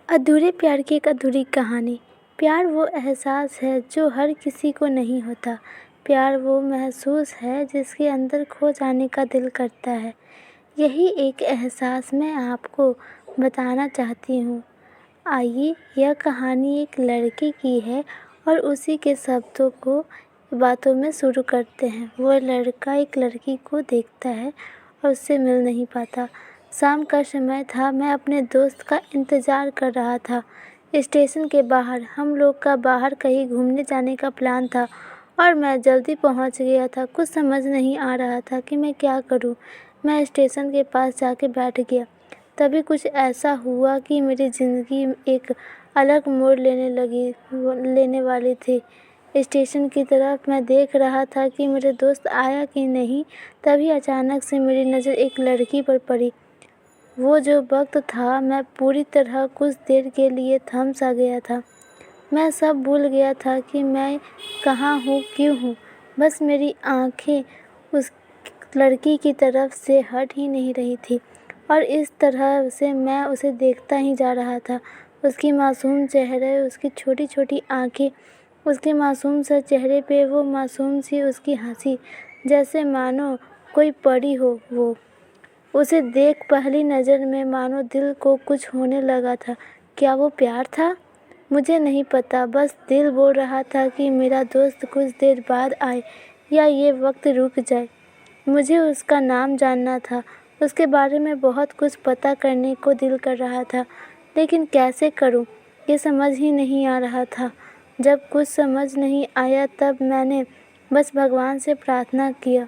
अधूरे प्यार की एक अधूरी कहानी। प्यार वो एहसास है जो हर किसी को नहीं होता। प्यार वो महसूस है जिसके अंदर खो जाने का दिल करता है। यही एक एहसास मैं आपको बताना चाहती हूँ। आइए, यह कहानी एक लड़के की है और उसी के शब्दों को बातों में शुरू करते हैं। वो लड़का एक लड़की को देखता है और उससे मिल नहीं पाता। शाम का समय था। मैं अपने दोस्त का इंतज़ार कर रहा था। स्टेशन के बाहर हम लोग का बाहर कहीं घूमने जाने का प्लान था और मैं जल्दी पहुंच गया था। कुछ समझ नहीं आ रहा था कि मैं क्या करूं। मैं स्टेशन के पास जाके बैठ गया। तभी कुछ ऐसा हुआ कि मेरी ज़िंदगी एक अलग मोड़ लेने वाली थी। स्टेशन की तरफ मैं देख रहा था कि मेरे दोस्त आया कि नहीं। तभी अचानक से मेरी नज़र एक लड़की पर पड़ी। वो जो वक्त था, मैं पूरी तरह कुछ देर के लिए थम सा गया था। मैं सब भूल गया था कि मैं कहाँ हूँ, क्यों हूँ। बस मेरी आँखें उस लड़की की तरफ से हट ही नहीं रही थी और इस तरह से मैं उसे देखता ही जा रहा था। उसकी मासूम चेहरे, उसकी छोटी छोटी आँखें, उसके मासूम सा चेहरे पे वो मासूम सी उसकी हंसी, जैसे मानो कोई परी हो वो। उसे देख पहली नज़र में मानो दिल को कुछ होने लगा था। क्या वो प्यार था? मुझे नहीं पता। बस दिल बोल रहा था कि मेरा दोस्त कुछ देर बाद आए या ये वक्त रुक जाए। मुझे उसका नाम जानना था। उसके बारे में बहुत कुछ पता करने को दिल कर रहा था, लेकिन कैसे करूं, ये समझ ही नहीं आ रहा था। जब कुछ समझ नहीं आया तब मैंने बस भगवान से प्रार्थना किया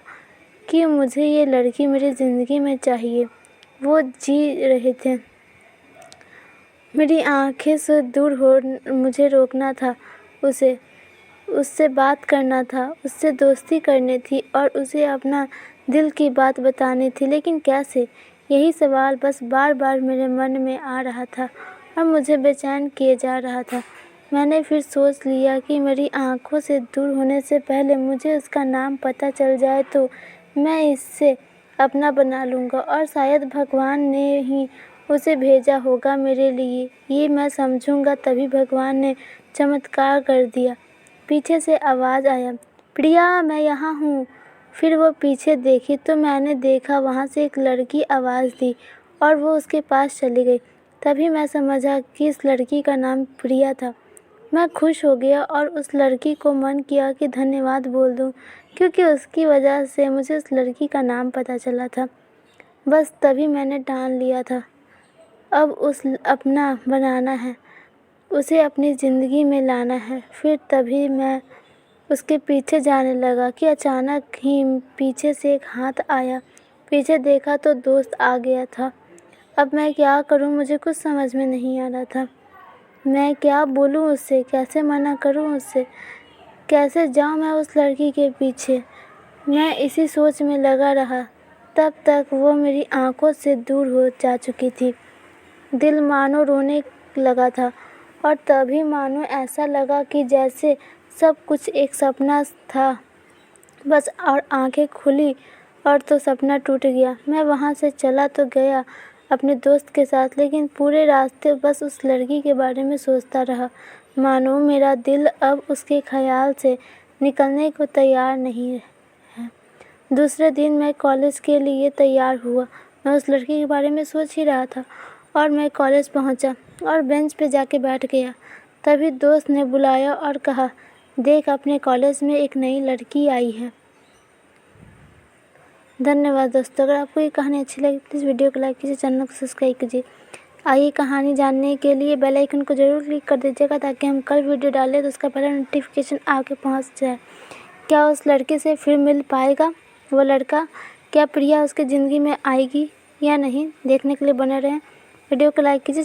कि मुझे ये लड़की मेरी ज़िंदगी में चाहिए। वो जी रहे थे। मेरी आँखें से दूर हो मुझे रोकना था। उससे बात करना था, उससे दोस्ती करनी थी और उसे अपना दिल की बात बतानी थी, लेकिन कैसे? यही सवाल बस बार बार मेरे मन में आ रहा था और मुझे बेचैन किए जा रहा था। मैंने फिर सोच लिया कि मेरी आँखों से दूर होने से पहले मुझे उसका नाम पता चल जाए तो मैं इससे अपना बना लूँगा और शायद भगवान ने ही उसे भेजा होगा मेरे लिए, ये मैं समझूँगा। तभी भगवान ने चमत्कार कर दिया। पीछे से आवाज़ आया, प्रिया, मैं यहाँ हूँ। फिर वो पीछे देखी तो मैंने देखा वहाँ से एक लड़की आवाज़ दी और वो उसके पास चली गई। तभी मैं समझा कि इस लड़की का नाम प्रिया था। मैं खुश हो गया और उस लड़की को मन किया कि धन्यवाद बोल दूं, क्योंकि उसकी वजह से मुझे उस लड़की का नाम पता चला था। बस तभी मैंने ठान लिया था, अब उस अपना बनाना है, उसे अपनी ज़िंदगी में लाना है। फिर तभी मैं उसके पीछे जाने लगा कि अचानक ही पीछे से एक हाथ आया। पीछे देखा तो दोस्त आ गया था। अब मैं क्या करूं, मुझे कुछ समझ में नहीं आ रहा था। मैं क्या बोलूं उससे, कैसे मना करूं उससे, कैसे जाऊं मैं उस लड़की के पीछे। मैं इसी सोच में लगा रहा। तब तक वो मेरी आंखों से दूर हो जा चुकी थी। दिल मानो रोने लगा था और तभी मानो ऐसा लगा कि जैसे सब कुछ एक सपना था बस, और आंखें खुली और तो सपना टूट गया। मैं वहाँ से चला तो गया अपने दोस्त के साथ, लेकिन पूरे रास्ते बस उस लड़की के बारे में सोचता रहा। मानो मेरा दिल अब उसके ख्याल से निकलने को तैयार नहीं है। दूसरे दिन मैं कॉलेज के लिए तैयार हुआ। मैं उस लड़की के बारे में सोच ही रहा था और मैं कॉलेज पहुंचा और बेंच पे जाके बैठ गया। तभी दोस्त ने बुलाया और कहा, देख, अपने कॉलेज में एक नई लड़की आई है। धन्यवाद दोस्तों। अगर आपको ये कहानी अच्छी लगी प्लीज़ वीडियो को लाइक कीजिए, चैनल को सब्सक्राइब कीजिए। आइए, कहानी जानने के लिए बेल आइकन को ज़रूर क्लिक कर दीजिएगा ताकि हम कल वीडियो डालें तो उसका पहला नोटिफिकेशन आके पहुंच जाए। क्या उस लड़के से फिर मिल पाएगा वो लड़का? क्या प्रिया उसकी ज़िंदगी में आएगी या नहीं? देखने के लिए बने रहें। वीडियो को लाइक कीजिए।